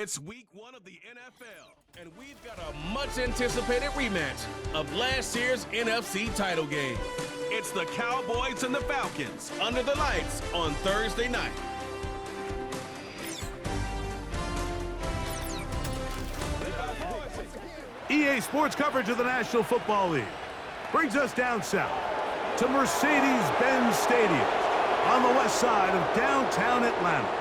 It's week 1 of the NFL, and we've got a much-anticipated rematch of last year's NFC title game. It's the Cowboys and the Falcons under the lights on Thursday night. EA Sports coverage of the National Football League brings us down south to Mercedes-Benz Stadium on the west side of downtown Atlanta.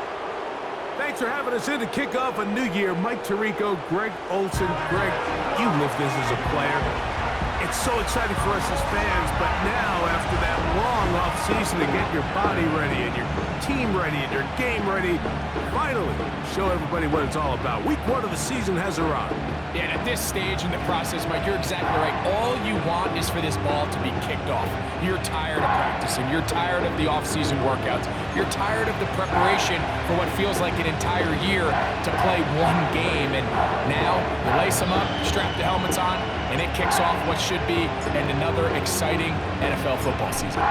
Thanks for having us in to kick off a new year. Mike Tirico, Greg Olson. Greg, you lived this as a player. It's so exciting for us as fans, but now after that long offseason to get your body ready and your team ready and your game ready, finally show everybody what it's all about. Week 1 of the season has arrived. Yeah, and at this stage in the process, Mike, you're exactly right. All you want is for this ball to be kicked off. You're tired of practicing. You're tired of the off-season workouts. You're tired of the preparation for what feels like an entire year to play one game. And now you lace them up, strap the helmets on, and it kicks off what should be another exciting NFL football season.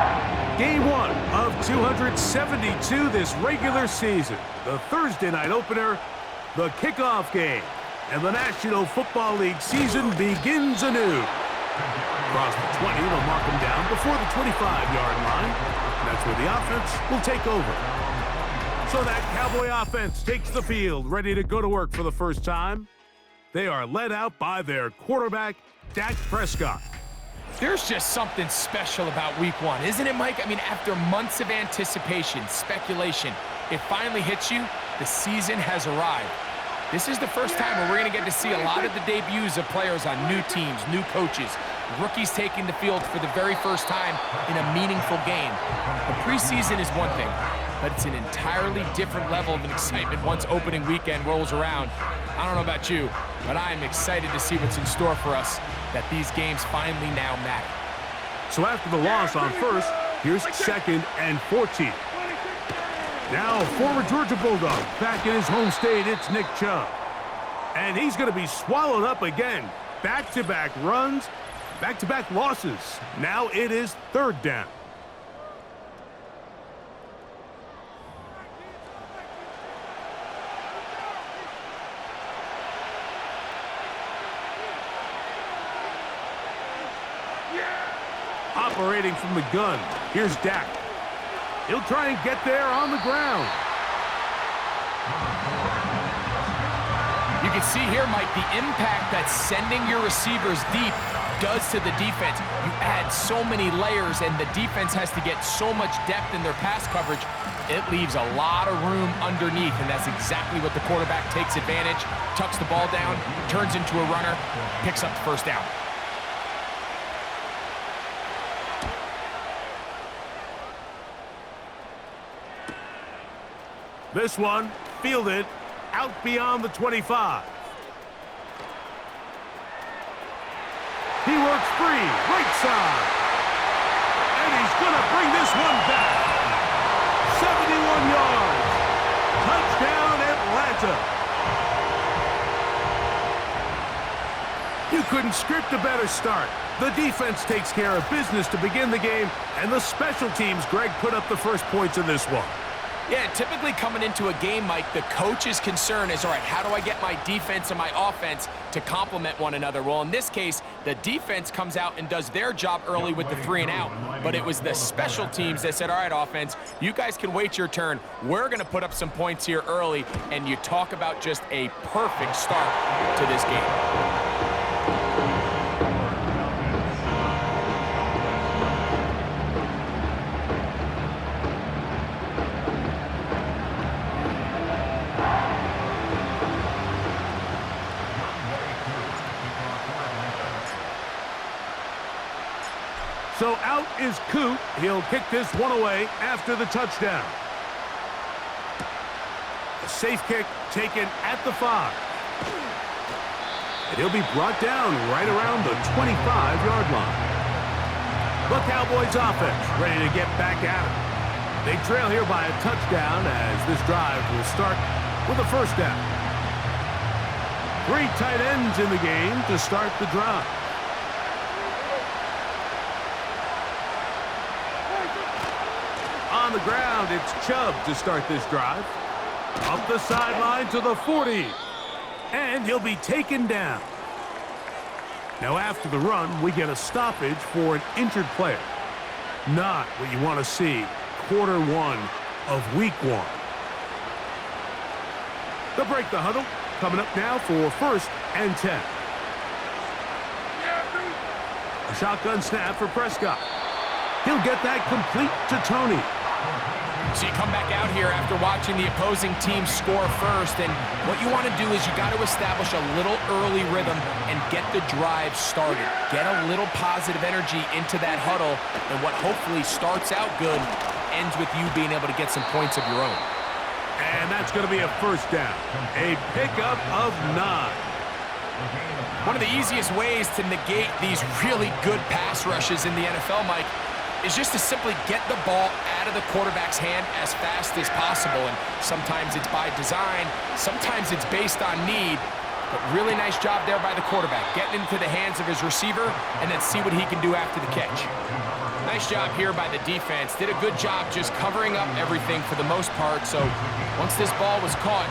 Game 1 of 272 this regular season. The Thursday night opener, the kickoff game. And the National Football League season begins anew. Across the 20, they'll mark them down before the 25-yard line. That's where the offense will take over. So that Cowboy offense takes the field, ready to go to work for the first time. They are led out by their quarterback, Dak Prescott. There's just something special about week 1, isn't it, Mike? I mean, after months of anticipation, speculation, it finally hits you. The season has arrived. This is the first time where we're going to get to see a lot of the debuts of players on new teams, new coaches, rookies taking the field for the very first time in a meaningful game. The preseason is one thing, but it's an entirely different level of excitement once opening weekend rolls around. I don't know about you, but I am excited to see what's in store for us, that these games finally now matter. So after the loss on first, here's 2nd and 14. Now, former Georgia Bulldog, back in his home state, it's Nick Chubb. And he's going to be swallowed up again. Back-to-back runs, back-to-back losses. Now it is 3rd down. Operating from the gun, here's Dak. He'll try and get there on the ground. You can see here, Mike, the impact that sending your receivers deep does to the defense. You add so many layers, and the defense has to get so much depth in their pass coverage. It leaves a lot of room underneath, and that's exactly what the quarterback takes advantage, tucks the ball down, turns into a runner, picks up the first down. This one, fielded, out beyond the 25. He works free, right side. And he's going to bring this one back. 71 yards. Touchdown, Atlanta. You couldn't script a better start. The defense takes care of business to begin the game, and the special teams, Greg, put up the first points in this one. Yeah, typically coming into a game, Mike, the coach's concern is, all right, how do I get my defense and my offense to complement one another? Well, in this case, the defense comes out and does their job early with the 3 and out, but it was the special teams that said, all right, offense, you guys can wait your turn. We're going to put up some points here early, and you talk about just a perfect start to this game. So out is Coot. He'll kick this one away after the touchdown. A safe kick taken at the 5. And he'll be brought down right around the 25-yard line. The Cowboys offense ready to get back at it. They trail here by a touchdown as this drive will start with a first down. 3 tight ends in the game to start the drive. On the ground, it's Chubb to start this drive. Up the sideline to the 40. And he'll be taken down. Now after the run, we get a stoppage for an injured player. Not what you want to see quarter one of week one. They'll break the huddle. Coming up now for 1st and 10. A shotgun snap for Prescott. He'll get that complete to Tony. So you come back out here after watching the opposing team score first, and what you want to do is you got to establish a little early rhythm and get the drive started. Get a little positive energy into that huddle, and what hopefully starts out good ends with you being able to get some points of your own. And that's going to be a 1st down. A pickup of 9. One of the easiest ways to negate these really good pass rushes in the NFL, Mike, is just to simply get the ball out of the quarterback's hand as fast as possible. And sometimes it's by design, sometimes it's based on need. But really nice job there by the quarterback, getting into the hands of his receiver and then see what he can do after the catch. Nice job here by the defense. Did a good job just covering up everything for the most part. So once this ball was caught,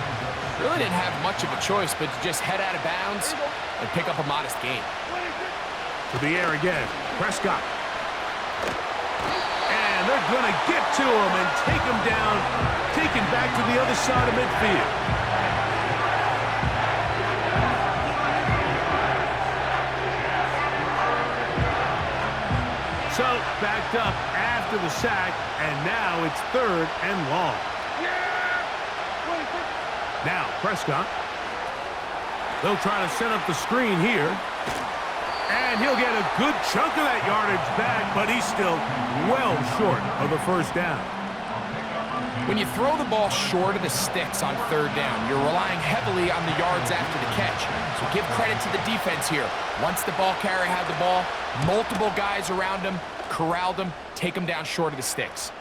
really didn't have much of a choice but to just head out of bounds and pick up a modest gain. To the air again, Prescott. And they're going to get to him and take him down, taken back to the other side of midfield. So, backed up after the sack, and now it's 3rd and long. Now, Prescott. They'll try to set up the screen here. And he'll get a good chunk of that yardage back, but he's still well short of the 1st down. When you throw the ball short of the sticks on 3rd down, you're relying heavily on the yards after the catch. So give credit to the defense here. Once the ball carrier had the ball, multiple guys around him, corralled him, take him down short of the sticks.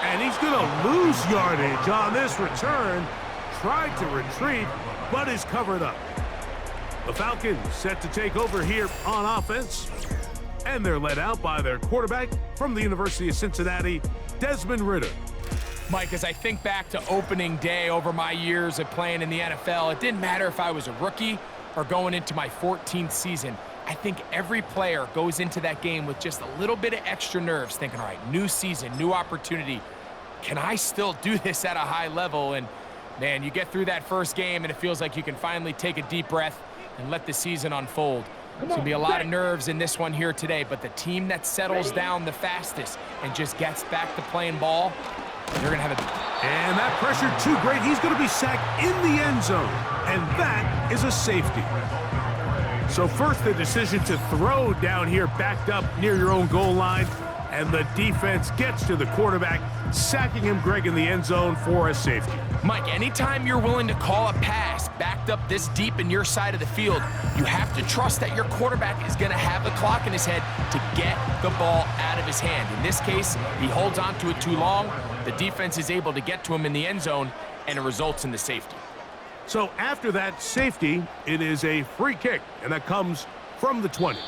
And he's going to lose yardage on this return. Tried to retreat, but is covered up. The Falcons set to take over here on offense. And they're led out by their quarterback from the University of Cincinnati, Desmond Ridder. Mike, as I think back to opening day over my years of playing in the NFL, it didn't matter if I was a rookie or going into my 14th season. I think every player goes into that game with just a little bit of extra nerves, thinking, all right, new season, new opportunity. Can I still do this at a high level? And, man, you get through that first game, and it feels like you can finally take a deep breath and let the season unfold. There's going to be a lot of nerves in this one here today, but the team that settles down the fastest and just gets back to playing ball, they're going to have a... And that pressure too great. He's going to be sacked in the end zone, and that is a safety. So first, the decision to throw down here backed up near your own goal line, and the defense gets to the quarterback, sacking him, Greg, in the end zone for a safety. Mike, anytime you're willing to call a pass backed up this deep in your side of the field, you have to trust that your quarterback is going to have the clock in his head to get the ball out of his hand. In this case, he holds on to it too long. The defense is able to get to him in the end zone, and it results in the safety. So after that safety, it is a free kick, and that comes from the 20.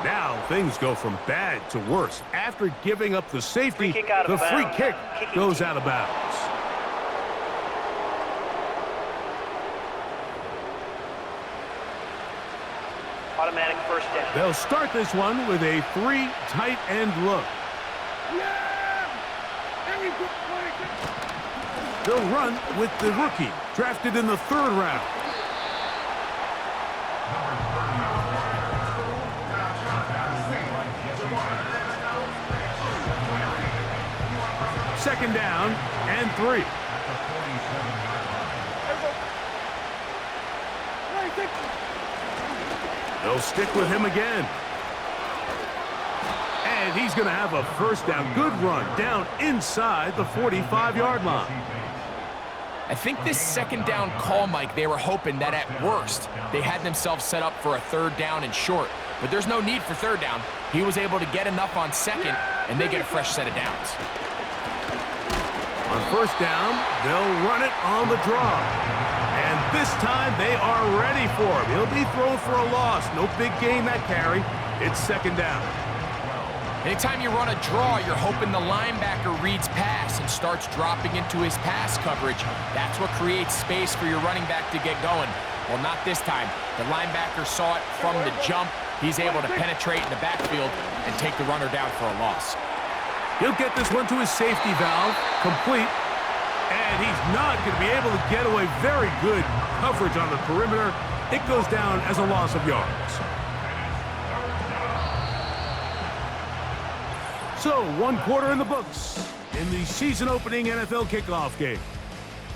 Now things go from bad to worse. After giving up the safety, the free kick goes out of bounds. Automatic 1st down. They'll start this one with a 3 tight end look. They'll run with the rookie, drafted in the 3rd round. Second down and 3. They'll stick with him again. And he's going to have a 1st down. Good run down inside the 45-yard line. I think this 2nd down call, Mike, they were hoping that at worst they had themselves set up for a 3rd down and short. But there's no need for 3rd down. He was able to get enough on 2nd, and they get a fresh set of downs. On 1st down, they'll run it on the draw. And this time they are ready for him. He'll be thrown for a loss. No big gain that carry. It's 2nd down. Anytime you run a draw, you're hoping the linebacker reads pass and starts dropping into his pass coverage. That's what creates space for your running back to get going. Well, not this time. The linebacker saw it from the jump. He's able to penetrate in the backfield and take the runner down for a loss. He'll get this one to his safety valve, complete. And he's not going to be able to get away. Very good coverage on the perimeter. It goes down as a loss of yards. So, 1 quarter in the books in the season-opening NFL kickoff game.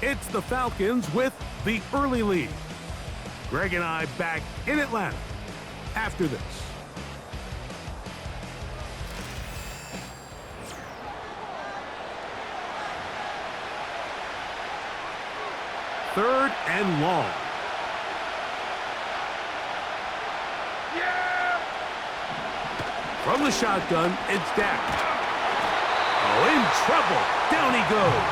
It's the Falcons with the early lead. Greg and I back in Atlanta after this. Third and long. From the shotgun, it's Dak. Oh, in trouble. Down he goes.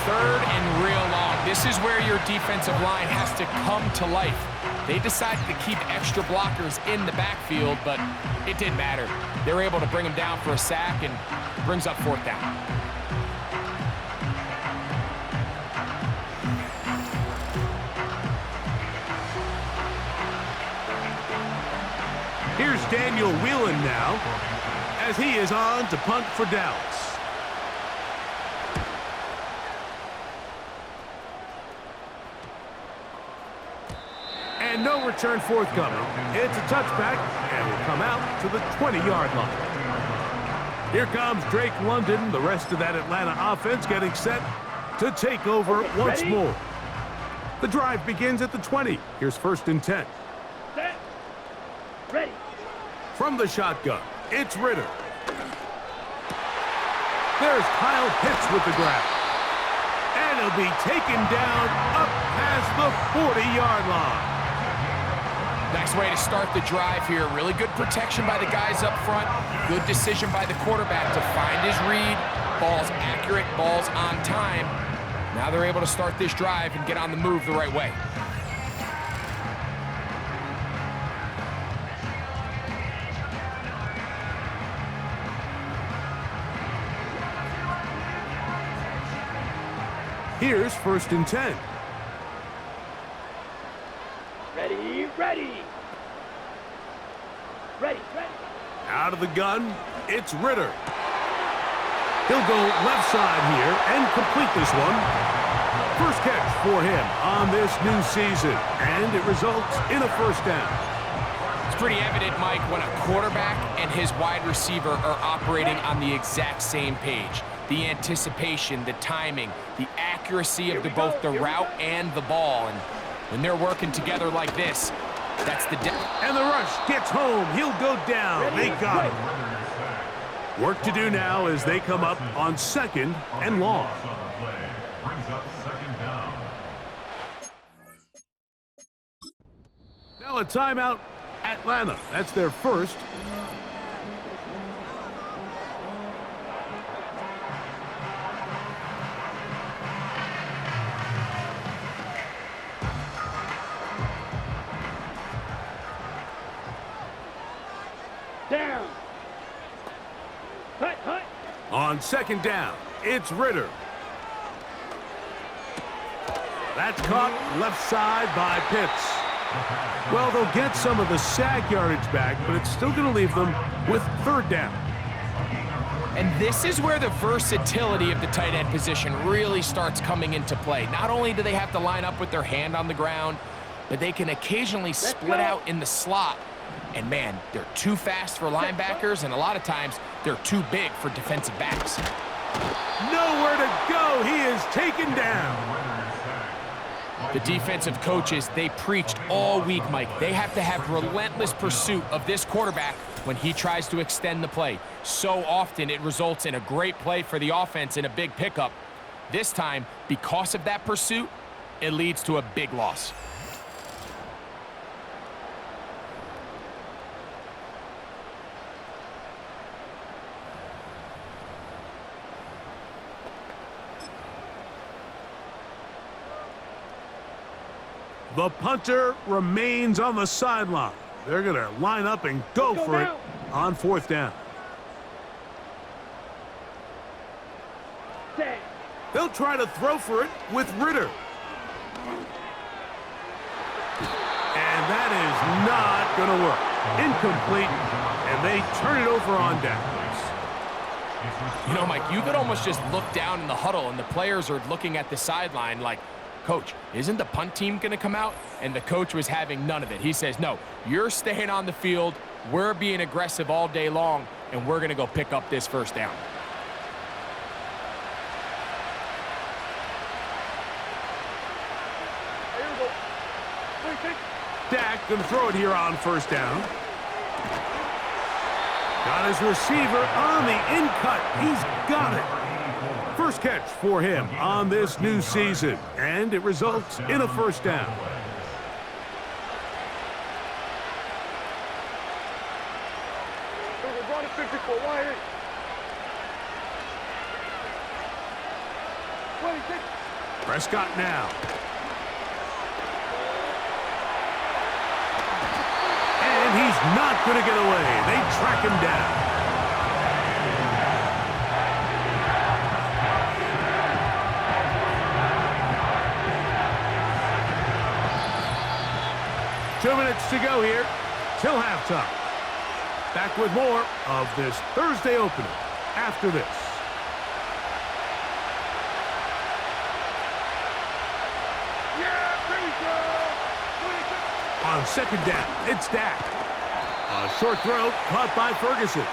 Third and real long. This is where your defensive line has to come to life. They decided to keep extra blockers in the backfield, but it didn't matter. They were able to bring him down for a sack and brings up 4th down. Here's Daniel Whelan now, as he is on to punt for Dallas. And no return forthcoming. It's a touchback, and will come out to the 20-yard line. Here comes Drake London, the rest of that Atlanta offense getting set to take over once more. The drive begins at the 20. Here's 1st and 10. Set. Ready. From the shotgun, it's Ritter. There's Kyle Pitts with the grab. And he'll be taken down up past the 40-yard line. Nice way to start the drive here. Really good protection by the guys up front. Good decision by the quarterback to find his read. Ball's accurate, ball's on time. Now they're able to start this drive and get on the move the right way. Here's 1st and 10. Ready, ready. Ready, ready. Out of the gun, it's Ritter. He'll go left side here and complete this one. First catch for him on this new season, and it results in a 1st down. It's pretty evident, Mike, when a quarterback and his wide receiver are operating on the exact same page. The anticipation, the timing, the accuracy of both the route and the ball. And when they're working together like this, that's the and the rush gets home. He'll go down. They got him. Work to do now as they come up on 2nd and long. Now a timeout. Atlanta. That's their first. Down. Hut, hut. On 2nd down, it's Ritter. That's caught left side by Pitts. Well, they'll get some of the sack yardage back, but it's still going to leave them with 3rd down. And this is where the versatility of the tight end position really starts coming into play. Not only do they have to line up with their hand on the ground, but they can occasionally split out in the slot. And man, they're too fast for linebackers, and a lot of times they're too big for defensive backs. Nowhere to go. He is taken down. The defensive coaches, they preached all week, Mike. They have to have relentless pursuit of this quarterback when he tries to extend the play. So often it results in a great play for the offense and a big pickup. This time, because of that pursuit, it leads to a big loss. The punter remains on the sideline. They're going to line up and go for it on 4th down. Set. They'll try to throw for it with Ritter. And that is not going to work. Incomplete, and they turn it over on downs. You know, Mike, you could almost just look down in the huddle, and the players are looking at the sideline like, Coach, isn't the punt team going to come out? And the coach was having none of it. He says, no, you're staying on the field. We're being aggressive all day long, and we're going to go pick up this 1st down. Dak going to throw it here on 1st down. Got his receiver on the in-cut. He's got it. First catch for him on this new season, and it results in a 1st down. Prescott now. And he's not going to get away. They track him down. Two minutes to go here till halftime. Back with more of this Thursday opener after this. On 2nd down, it's Dak. A short throw caught by Ferguson.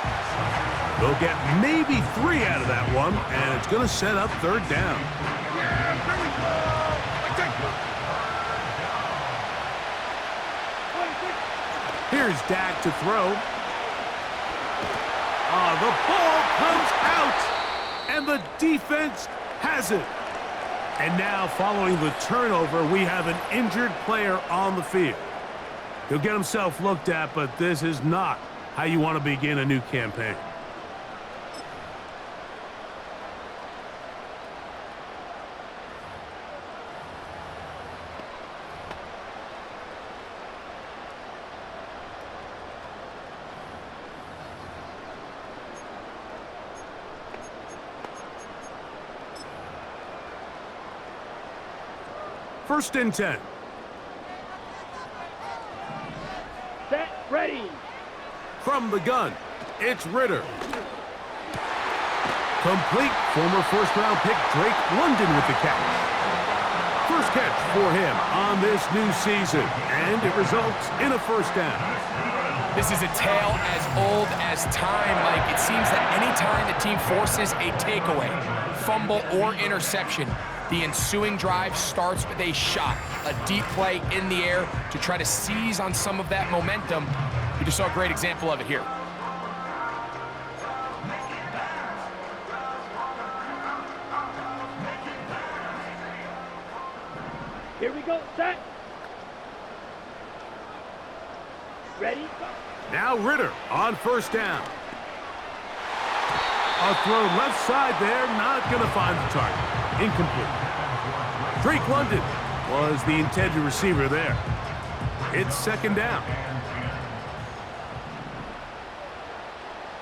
They'll get maybe 3 out of that one, and it's going to set up 3rd down. Here's Dak to throw. The ball comes out, and the defense has it. And now, following the turnover, we have an injured player on the field. He'll get himself looked at, but this is not how you want to begin a new campaign. First and 10. Set. Ready. From the gun, it's Ritter. Complete. Former 1st-round pick Drake London with the catch. First catch for him on this new season, and it results in a 1st down. This is a tale as old as time, Mike. It seems that any time the team forces a takeaway, fumble, or interception, the ensuing drive starts with a shot, a deep play in the air to try to seize on some of that momentum. We just saw a great example of it here. Here we go. Set. Ready. Now Ritter on 1st down. A throw left side there, not going to find the target. Incomplete. Drake London was the intended receiver there. It's 2nd down.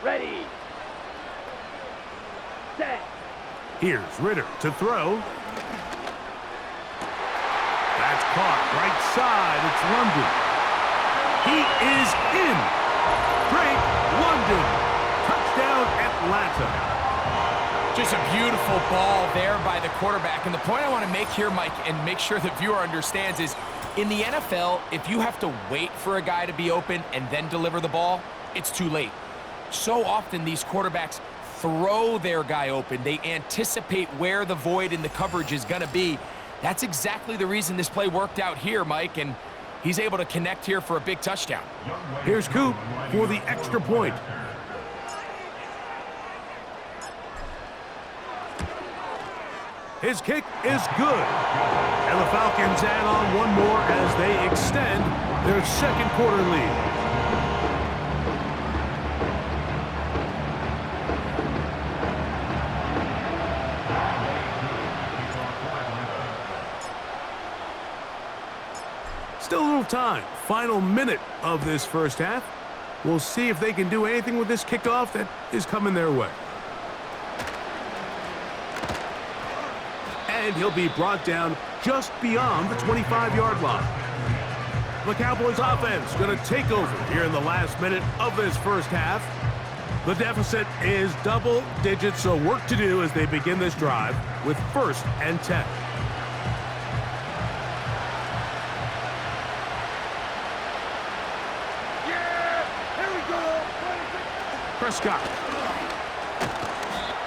Ready. Set. Here's Ritter to throw. That's caught right side. It's London. He is in. Drake London. Touchdown, Atlanta. Just a beautiful ball there by the quarterback. And the point I want to make here, Mike, and make sure the viewer understands is, in the NFL, if you have to wait for a guy to be open and then deliver the ball, it's too late. So often these quarterbacks throw their guy open. They anticipate where the void in the coverage is going to be. That's exactly the reason this play worked out here, Mike, and he's able to connect here for a big touchdown. Here's Coop for the extra point. His kick is good. And the Falcons add on one more as they extend their 2nd quarter lead. Still a little time. Final minute of this 1st half. We'll see if they can do anything with this kickoff that is coming their way. And he'll be brought down just beyond the 25-yard line. The Cowboys offense going to take over here in the last minute of this first half. The deficit is double digits, so work to do as they begin this drive with 1st and 10. Prescott.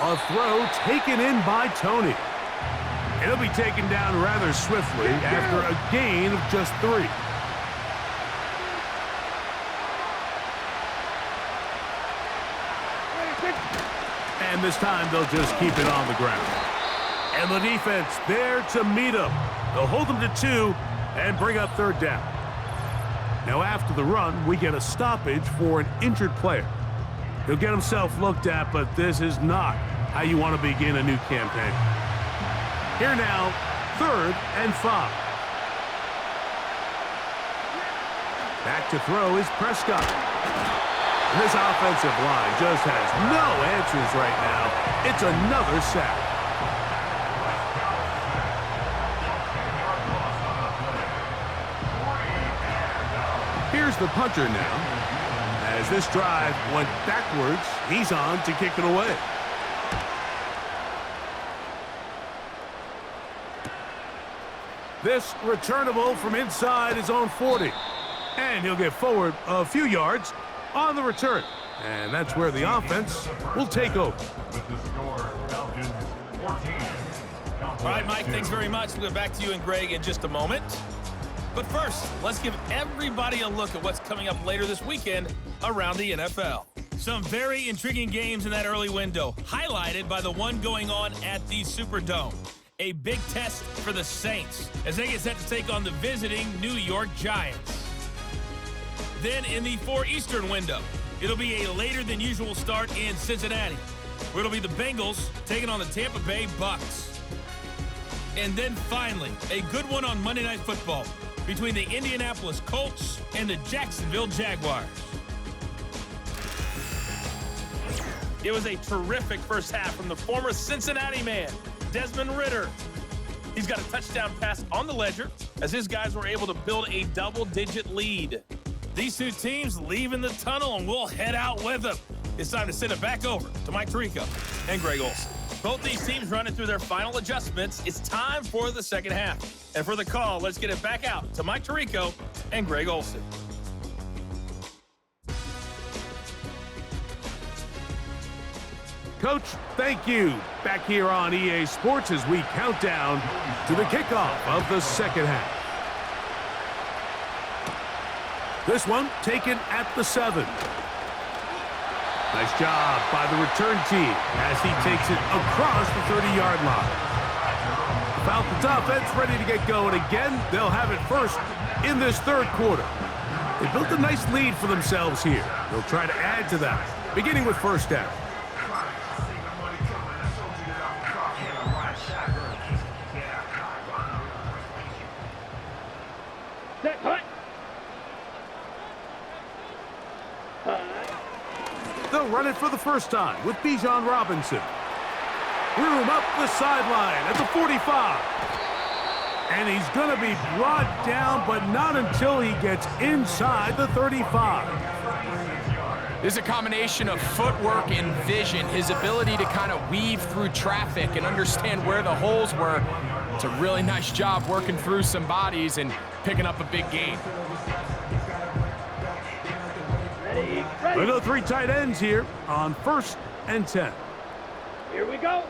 A throw taken in by Tony. It'll be taken down rather swiftly after a gain of just 3. And this time they'll just keep it on the ground. And the defense there to meet them. They'll hold them to 2 and bring up 3rd down. Now after the run, we get a stoppage for an injured player. He'll get himself looked at, but this is not how you want to begin a new campaign. Here now, 3rd and 5. Back to throw is Prescott. And this offensive line just has no answers right now. It's another sack. Here's the punter now. As this drive went backwards, he's on to kick it away. This returnable from inside his own 40. And he'll get forward a few yards on the return. And that's where the offense will take over. All right, Mike, thanks very much. We'll get back to you and Greg in just a moment. But first, let's give everybody a look at what's coming up later this weekend around the NFL. Some very intriguing games in that early window, highlighted by the one going on at the Superdome. A big test for the Saints as they get set to take on the visiting New York Giants. Then in the 4 Eastern window, it'll be a later than usual start in Cincinnati, where it'll be the Bengals taking on the Tampa Bay Bucks. And then finally, a good one on Monday Night Football between the Indianapolis Colts and the Jacksonville Jaguars. It was a terrific first half from the former Cincinnati man, Desmond Ridder. He's got a touchdown pass on the ledger as his guys were able to build a double-digit lead. These two teams leaving the tunnel, and we'll head out with them. It's time to send it back over to Mike Tirico and Greg Olsen. Both these teams running through their final adjustments. It's time for the second half. And for the call, let's get it back out to Mike Tirico and Greg Olsen. Coach, thank you. Back here on EA Sports as we count down to the kickoff of the second half. This one taken at the 7. Nice job by the return team as he takes it across the 30-yard line. Falcons offense ready to get going again. They'll have it first in this 3rd quarter. They built a nice lead for themselves here. They'll try to add to that, beginning with 1st down. Set, hut. They'll run it for the first time with Bijan Robinson. Room up the sideline at the 45. And he's going to be brought down, but not until he gets inside the 35. There's a combination of footwork and vision, his ability to kind of weave through traffic and understand where the holes were. It's a really nice job working through some bodies and picking up a big gain. We go 3 tight ends here on 1st and 10. Here we go.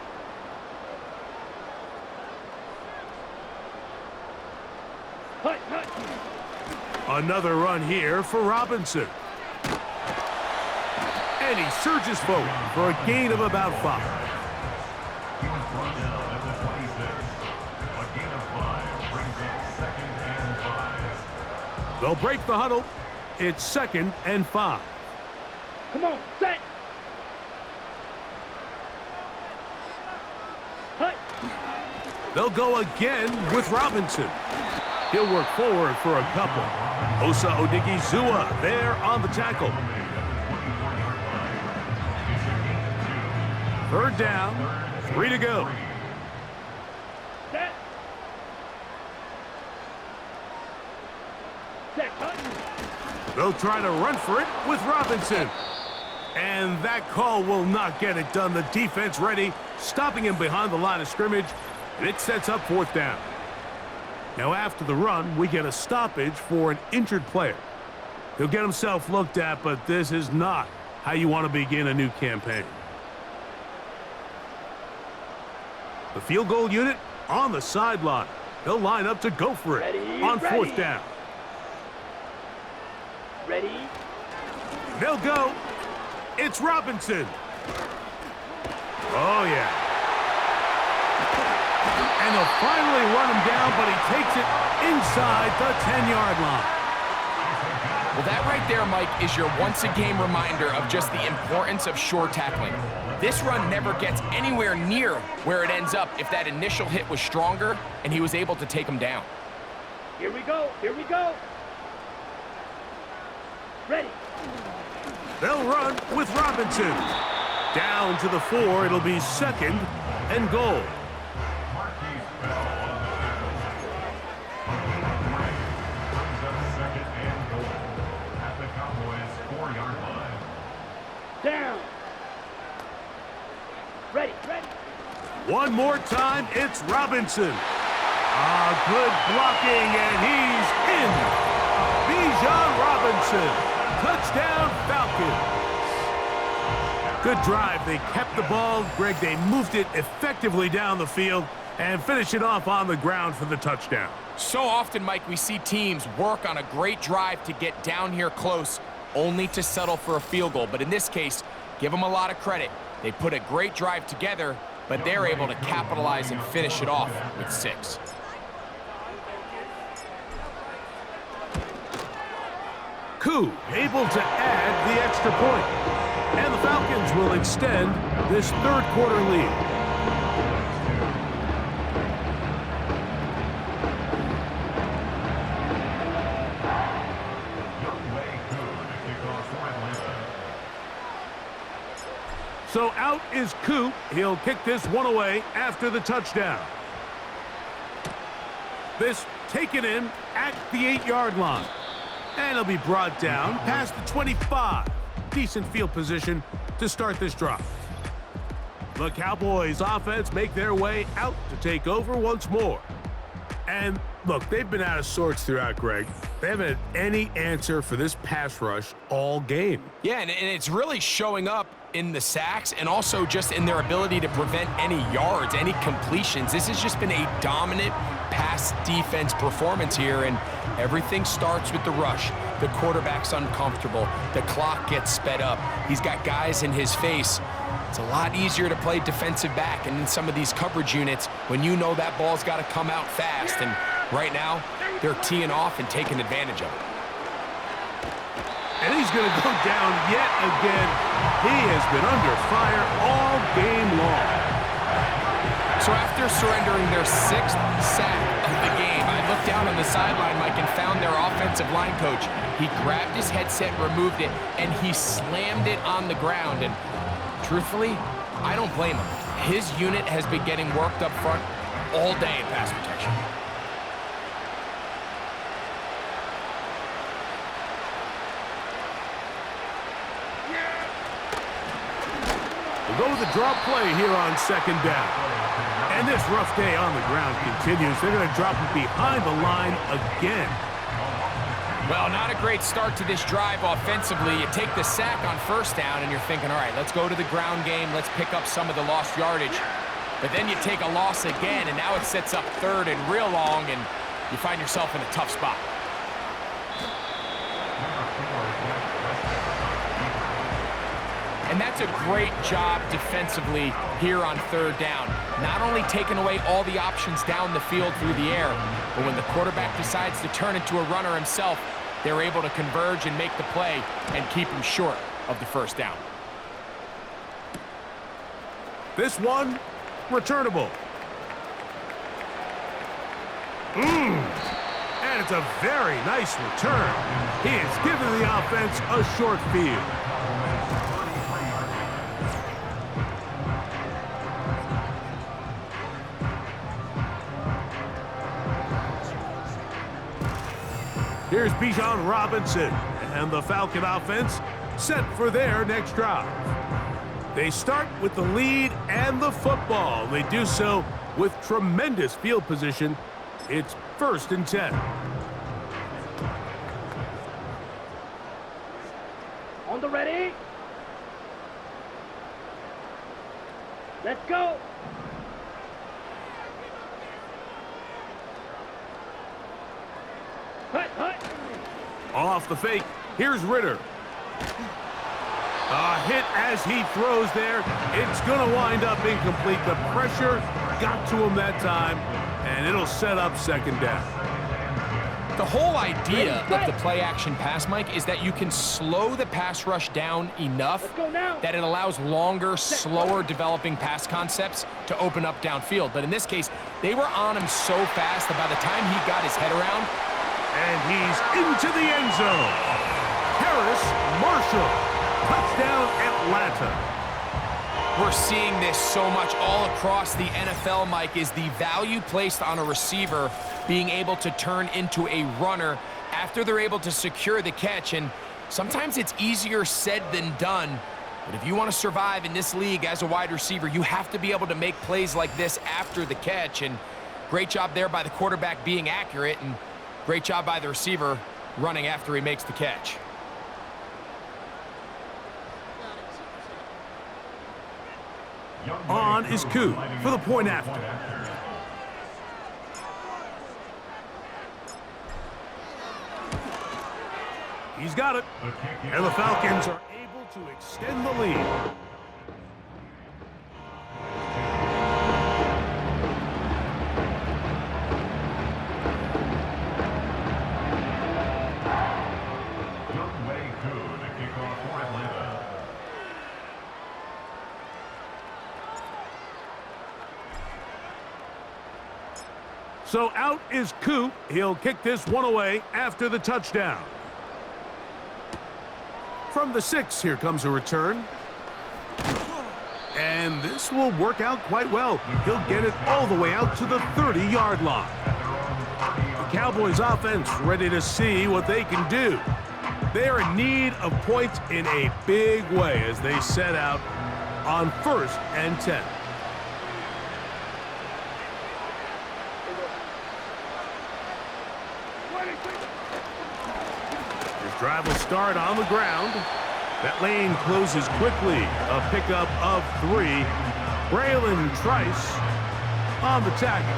Hut, hut. Another run here for Robinson. And he surges forward for a gain of about 5. They'll break the huddle. It's 2nd and 5. Come on, set. Hut. They'll go again with Robinson. He'll work forward for a couple. Osa Odigizua there on the tackle. Third down, 3 to go. Set. Set, hut. They'll try to run for it with Robinson. And that call will not get it done. The defense ready, stopping him behind the line of scrimmage, and it sets up 4th down. Now after the run, we get a stoppage for an injured player. He'll get himself looked at, but this is not how you want to begin a new campaign. The field goal unit on the sideline. They'll line up to go for it on 4th down. Ready? They'll go. It's Robinson. Oh, yeah. And they'll finally run him down, but he takes it inside the 10-yard line. Well, that right there, Mike, is your once-a-game reminder of just the importance of shore tackling. This run never gets anywhere near where it ends up if that initial hit was stronger and he was able to take him down. Here we go. Here we go. Ready. They'll run with Robinson. Down to the 4. It'll be 2nd and goal. Down. Ready. Ready. One more time, it's Robinson. Good blocking, and he's in. Bijan Robinson. Touchdown, Falcons. Good drive. They kept the ball. Greg, they moved it effectively down the field and finished it off on the ground for the touchdown. So often, Mike, we see teams work on a great drive to get down here close, only to settle for a field goal. But in this case, give them a lot of credit. They put a great drive together, but they're able to capitalize and finish it off with 6. Koo able to add the extra point. And the Falcons will extend this 3rd quarter lead. So out is Koo. He'll kick this one away after the touchdown. This taken in at the 8-yard line. And he'll be brought down past the 25. Decent field position to start this drive. The Cowboys offense make their way out to take over once more. And look, they've been out of sorts throughout, Greg. They haven't had any answer for this pass rush all game. Yeah, and it's really showing up in the sacks and also just in their ability to prevent any yards, any completions. This has just been a dominant pass defense performance here, and everything starts with the rush. The quarterback's uncomfortable. The clock gets sped up. He's got guys in his face. It's a lot easier to play defensive back and in some of these coverage units when you know that ball's got to come out fast. And right now, they're teeing off and taking advantage of it. And he's going to go down yet again. He has been under fire all game long. So after surrendering their 6th sack of the game, I looked down on the sideline, Mike, and found their offensive line coach. He grabbed his headset, removed it, and he slammed it on the ground. And truthfully, I don't blame him. His unit has been getting worked up front all day in pass protection. We'll go with the drop play here on 2nd down. And this rough day on the ground continues. They're going to drop it behind the line again. Well, not a great start to this drive offensively. You take the sack on 1st down, and you're thinking, all right, let's go to the ground game. Let's pick up some of the lost yardage. But then you take a loss again, and now it sets up 3rd and real long, and you find yourself in a tough spot. And that's a great job defensively here on 3rd down. Not only taking away all the options down the field through the air, but when the quarterback decides to turn into a runner himself, they're able to converge and make the play and keep him short of the 1st down. This one, returnable. And it's a very nice return. He has given the offense a short field. Here's Bijan Robinson, and the Falcon offense set for their next drive. They start with the lead and the football. They do so with tremendous field position. It's 1st and 10. On the ready. Let's go. Hut, hut. Off the fake, here's Ritter. A hit as he throws there. It's going to wind up incomplete. The pressure got to him that time, and it'll set up 2nd down. The whole idea of the play-action pass, Mike, is that you can slow the pass rush down enough that it allows longer, slower developing pass concepts to open up downfield. But in this case, they were on him so fast that by the time he got his head around, and he's into the end zone. Harris Marshall, touchdown Atlanta. we're seeing this so much all across the NFL, Mike, is the value placed on a receiver being able to turn into a runner after they're able to secure the catch. And sometimes it's easier said than done. But if you want to survive in this league as a wide receiver, you have to be able to make plays like this after the catch. And great job there by the quarterback being accurate, and great job by the receiver running after he makes the catch. On is Koo for the point after. He's got it. And the Falcons are able to extend the lead. So out is Koo. He'll kick this one away after the touchdown. From the 6, here comes a return. And this will work out quite well. He'll get it all the way out to the 30-yard line. The Cowboys offense ready to see what they can do. They are in need of points in a big way as they set out on 1st and 10. Drive will start on the ground. That lane closes quickly. A pickup of 3. Braylon Trice on the tackle.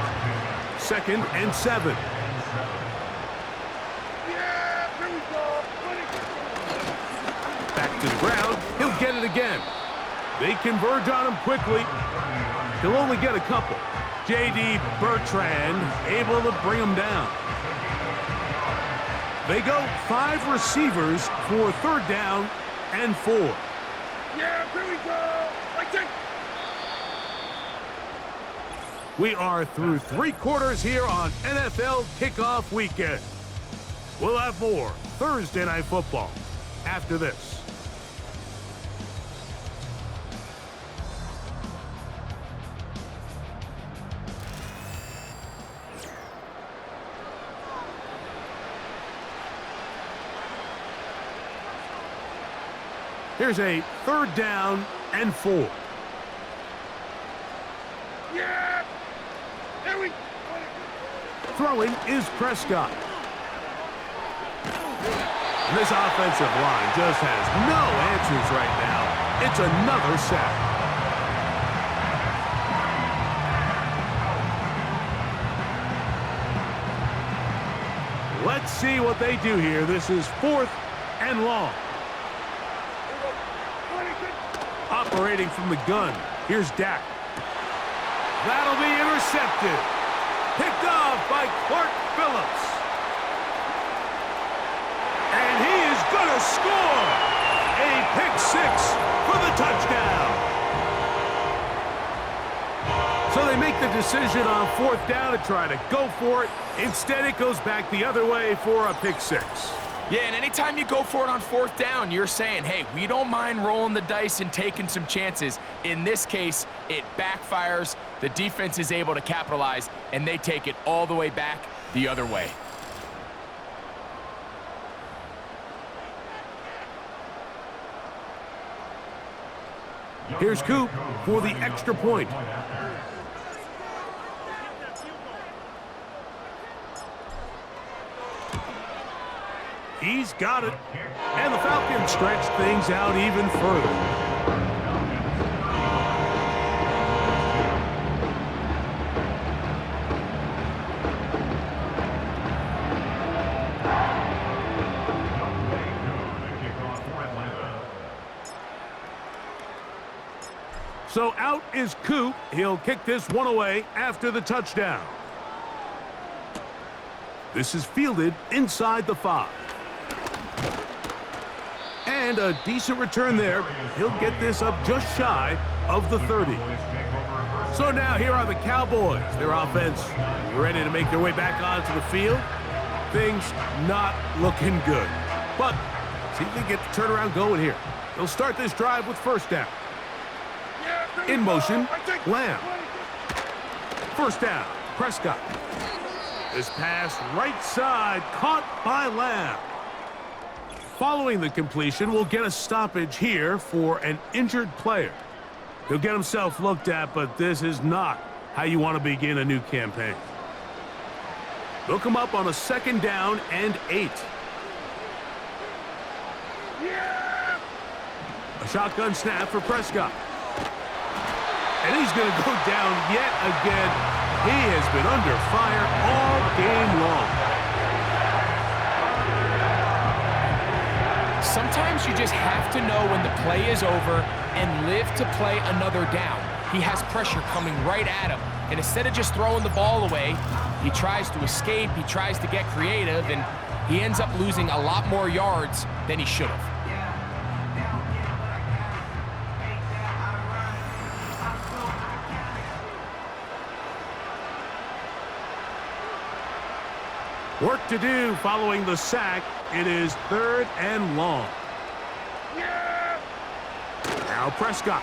2nd and 7. Back to the ground. He'll get it again. They converge on him quickly. He'll only get a couple. J.D. Bertrand able to bring him down. They go 5 receivers for 3rd down and 4. Yeah, here we go. Like that. We are through 3 quarters here on NFL Kickoff Weekend. We'll have more Thursday Night Football after this. Here's a 3rd down and 4. Yeah. There we go. Throwing is Prescott. And this offensive line just has no answers right now. It's another sack. Let's see what they do here. This is 4th and long. Operating from the gun. Here's Dak. That'll be intercepted. Picked off by Clark Phillips. And he is going to score. A pick 6 for the touchdown. So they make the decision on 4th down to try to go for it. Instead, it goes back the other way for a pick 6. Yeah, and anytime you go for it on 4th down, you're saying, hey, we don't mind rolling the dice and taking some chances. In this case, it backfires. The defense is able to capitalize, and they take it all the way back the other way. Here's Coop for the extra point. He's got it. And the Falcons stretch things out even further. So out is Coop. He'll kick this one away after the touchdown. This is fielded inside the 5. And a decent return there. He'll get this up just shy of the 30. So now here are the Cowboys. Their offense ready to make their way back onto the field. Things not looking good. But see if they get the turnaround going here. They'll start this drive with first down. In motion, Lamb. First down, Prescott. This pass right side, caught by Lamb. Following the completion, we'll get a stoppage here for an injured player. He'll get himself looked at, but this is not how you want to begin a new campaign. They'll come up on a 2nd down and 8. A shotgun snap for Prescott. And he's going to go down yet again. He has been under fire all game long. Sometimes you just have to know when the play is over and live to play another down. He has pressure coming right at him. And instead of just throwing the ball away, he tries to escape, he tries to get creative, and he ends up losing a lot more yards than he should have. Work to do following the sack. It is 3rd and long. Now Prescott.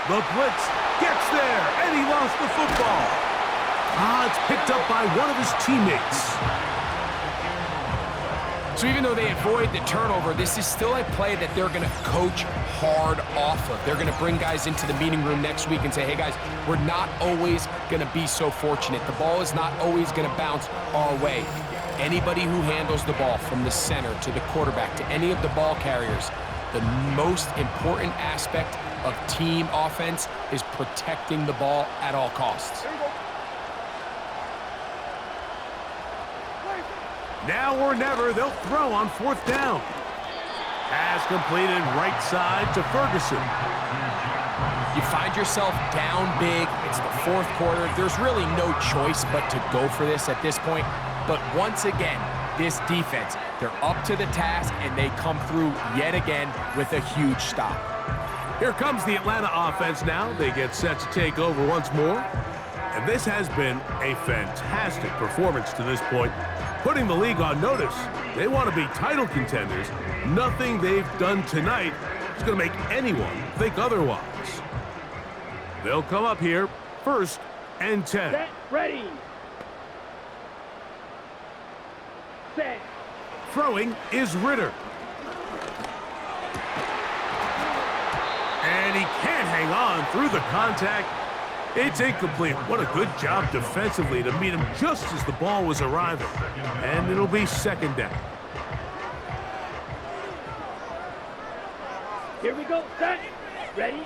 The blitz gets there, and he lost the football. It's picked up by one of his teammates. So even though they avoid the turnover, this is still a play that they're going to coach hard off of. They're going to bring guys into the meeting room next week and say, hey guys, we're not always going to be so fortunate. The ball is not always going to bounce our way. Anybody who handles the ball from the center to the quarterback to any of the ball carriers, the most important aspect of team offense is protecting the ball at all costs. Now or never, they'll throw on 4th down. Pass completed right side to Ferguson. You find yourself down big. It's the 4th quarter. There's really no choice but to go for this at this point. But once again, this defense, they're up to the task, and they come through yet again with a huge stop. Here comes the Atlanta offense now. They get set to take over once more. And this has been a fantastic performance to this point, putting the league on notice. They want to be title contenders. Nothing they've done tonight is going to make anyone think otherwise. They'll come up here 1st and 10. Set, ready. Set. Throwing is Ritter. And he can't hang on through the contact. It's incomplete. What a good job defensively to meet him just as the ball was arriving. And it'll be 2nd down. Here we go. Set. Ready.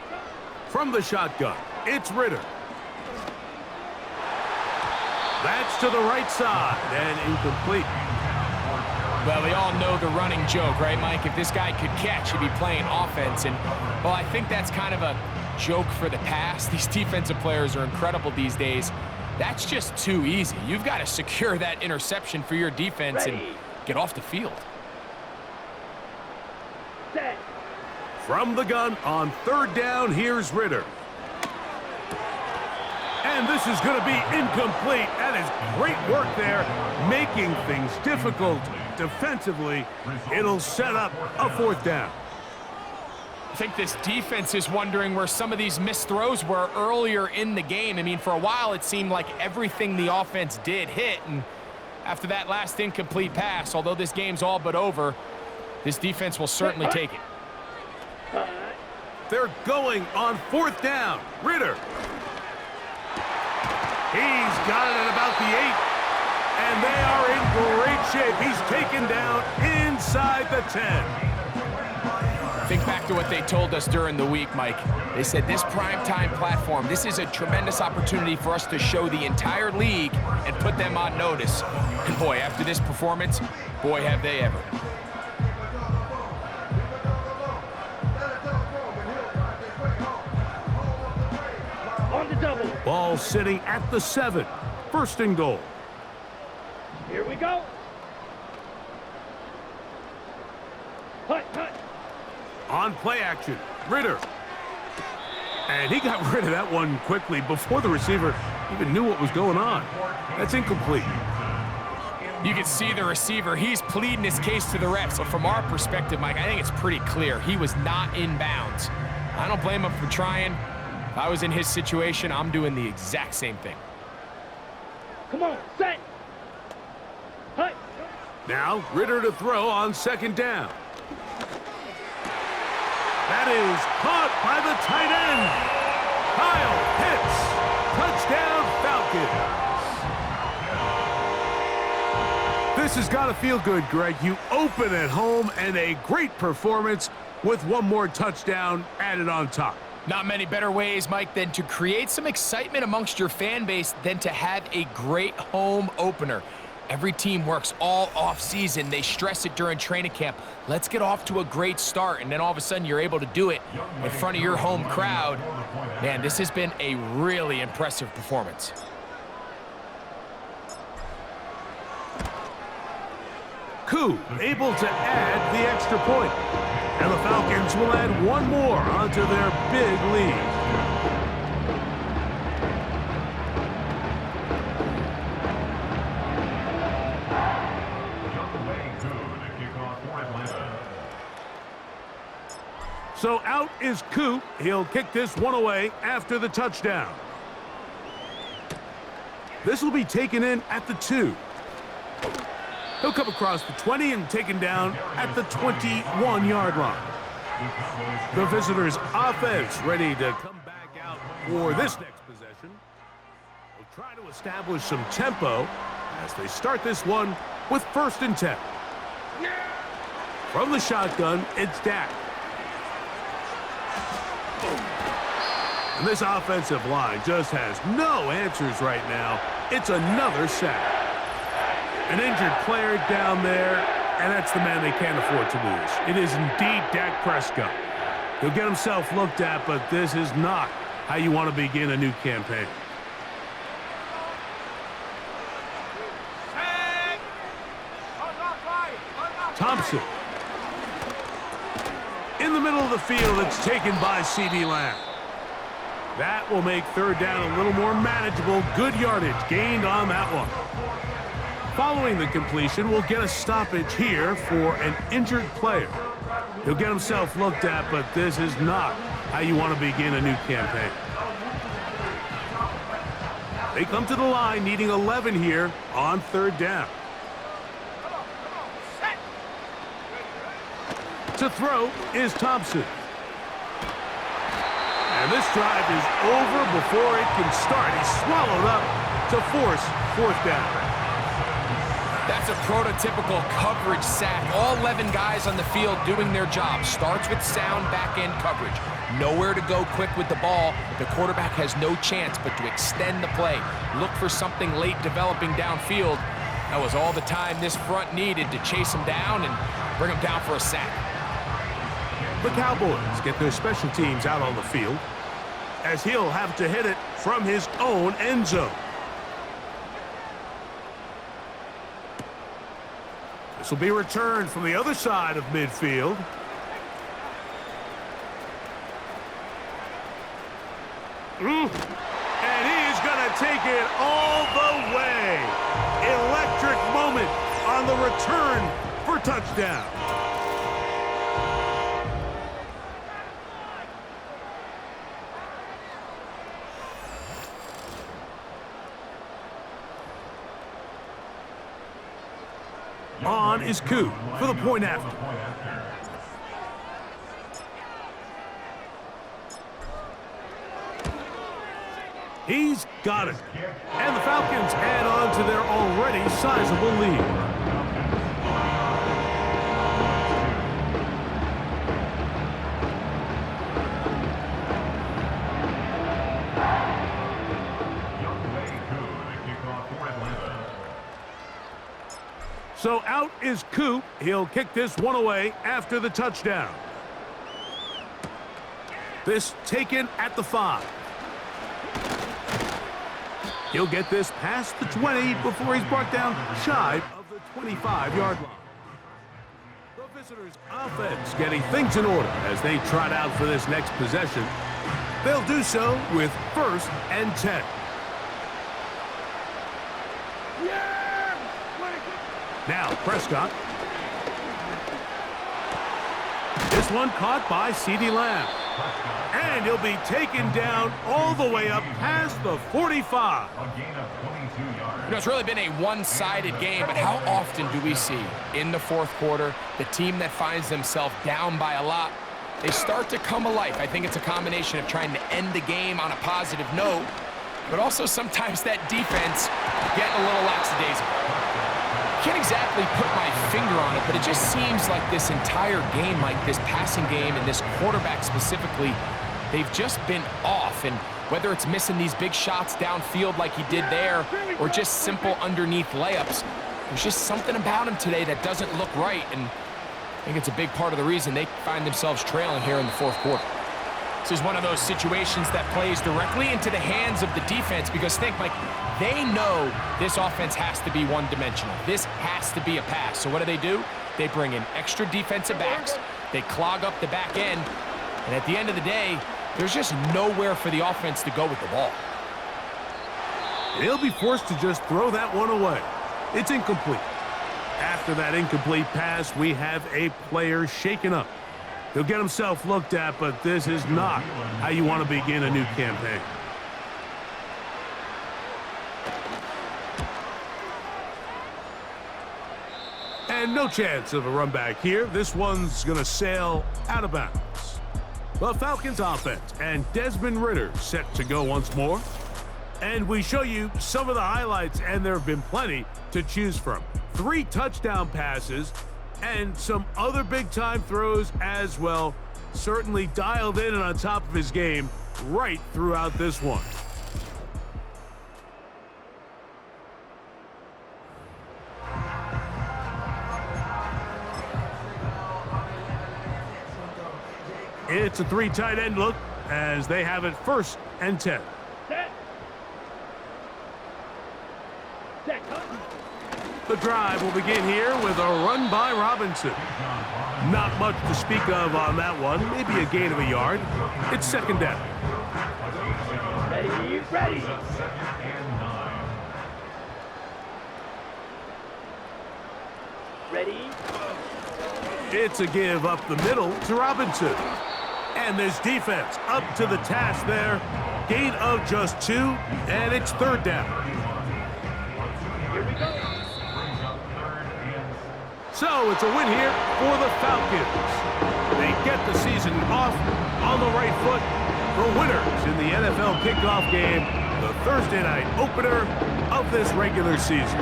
From the shotgun, it's Ritter. That's to the right side and incomplete. Well, we all know the running joke, right, Mike? If this guy could catch, he'd be playing offense. And, well, I think that's kind of a joke for the past. These defensive players are incredible these days. That's just too easy. You've got to secure that interception for your defense and get off the field. Set. From the gun on 3rd down, here's Ritter. And this is going to be incomplete. That is great work there, making things difficult defensively. It'll set up a 4th down. I think this defense is wondering where some of these missed throws were earlier in the game. I mean, for a while, it seemed like everything the offense did hit. And after that last incomplete pass, although this game's all but over, this defense will certainly take it. They're going on 4th down. Ritter. He's got it at about the 8. And they are in great shape. He's taken down inside the 10. Think back to what they told us during the week, Mike. They said this primetime platform, this is a tremendous opportunity for us to show the entire league and put them on notice. And boy, after this performance, boy, have they ever. On the double. Ball sitting at the 7. 1st and goal. Here we go. Hut, hut. On play action, Ritter. And he got rid of that one quickly before the receiver even knew what was going on. That's incomplete. You can see the receiver. He's pleading his case to the refs. So from our perspective, Mike, I think it's pretty clear. He was not in bounds. I don't blame him for trying. If I was in his situation, I'm doing the exact same thing. Come on, set. Hut. Now, Ritter to throw on 2nd down. That is caught by the tight end. Kyle Pitts. Touchdown, Falcons. This has got to feel good, Greg. You open at home and a great performance with one more touchdown added on top. Not many better ways, Mike, than to create some excitement amongst your fan base than to have a great home opener. Every team works all off-season. They stress it during training camp. Let's get off to a great start, and then all of a sudden you're able to do it in front of your home crowd. Man, this has been a really impressive performance. Koo able to add the extra point. And the Falcons will add one more onto their big lead. So out is Koo. He'll kick this one away after the touchdown. This will be taken in at the 2. He'll come across the 20 and taken down at the 21-yard line. The visitors' offense ready to come back out for this next possession. They'll try to establish some tempo as they start this one with 1st and 10. From the shotgun, it's Dak. And this offensive line just has no answers right now. It's another sack. An injured player down there, and that's the man they can't afford to lose. It is indeed Dak Prescott. He'll get himself looked at, but this is not how you want to begin a new campaign. Thompson. In the middle of the field, it's taken by C.D. Lamb. That will make 3rd down a little more manageable. Good yardage gained on that one. Following the completion, we'll get a stoppage here for an injured player. He'll get himself looked at, but this is not how you want to begin a new campaign. They come to the line needing 11 here on 3rd down. To throw is Thompson. And this drive is over before it can start. He's swallowed up to force 4th down. That's a prototypical coverage sack. All 11 guys on the field doing their job. Starts with sound back-end coverage. Nowhere to go quick with the ball. The quarterback has no chance but to extend the play. Look for something late developing downfield. That was all the time this front needed to chase him down and bring him down for a sack. The Cowboys get their special teams out on the field as he'll have to hit it from his own end zone. This will be returned from the other side of midfield. And he's going to take it all the way. Electric moment on the return for touchdown. On is Koo for the point after. He's got it. And the Falcons add on to their already sizable lead. So out is Coop. He'll kick this one away after the touchdown. This taken at the 5. He'll get this past the 20 before he's brought down shy of the 25-yard line. The visitors' offense getting things in order as they trot out for this next possession. They'll do so with 1st and 10. Now Prescott. This one caught by CeeDee Lamb. And he'll be taken down all the way up past the 45. You know, it's really been a one-sided game, but how often do we see in the 4th quarter the team that finds themselves down by a lot, they start to come alive? I think it's a combination of trying to end the game on a positive note, but also sometimes that defense getting a little lackadaisical. Can't exactly put my finger on it, but it just seems like this entire game, like this passing game and this quarterback specifically, they've just been off. And whether it's missing these big shots downfield like he did there or just simple underneath layups, there's just something about him today that doesn't look right. And I think it's a big part of the reason they find themselves trailing here in the 4th quarter. This is one of those situations that plays directly into the hands of the defense because think, Mike, they know this offense has to be one-dimensional. This has to be a pass. So what do? They bring in extra defensive backs. They clog up the back end. And at the end of the day, there's just nowhere for the offense to go with the ball. He'll be forced to just throw that one away. It's incomplete. After that incomplete pass, we have a player shaken up. He'll get himself looked at, but this is not how you want to begin a new campaign. And no chance of a run back here. This one's going to sail out of bounds. The Falcons offense and Desmond Ridder set to go once more. And we show you some of the highlights, and there have been plenty to choose from. 3 touchdown passes and some other big-time throws as well. Certainly dialed in and on top of his game right throughout this one. It's a 3 tight end look as they have it 1st and 10. Set. Set. The drive will begin here with a run by Robinson. Not much to speak of on that one. Maybe a gain of a yard. It's 2nd down. Ready, ready. Ready. It's a give up the middle to Robinson. And this defense up to the task there. Gain of just 2, and it's 3rd down. Here we go. So it's a win here for the Falcons. They get the season off on the right foot for winners in the NFL kickoff game, the Thursday night opener of this regular season.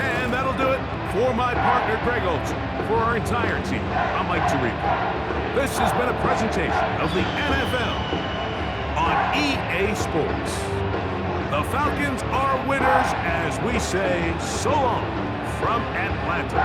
And that'll do it for my partner, Greg Olson. For our entire team, I'm Mike Tirico. This has been a presentation of the NFL on EA Sports. The Falcons are winners as we say so long from Atlanta.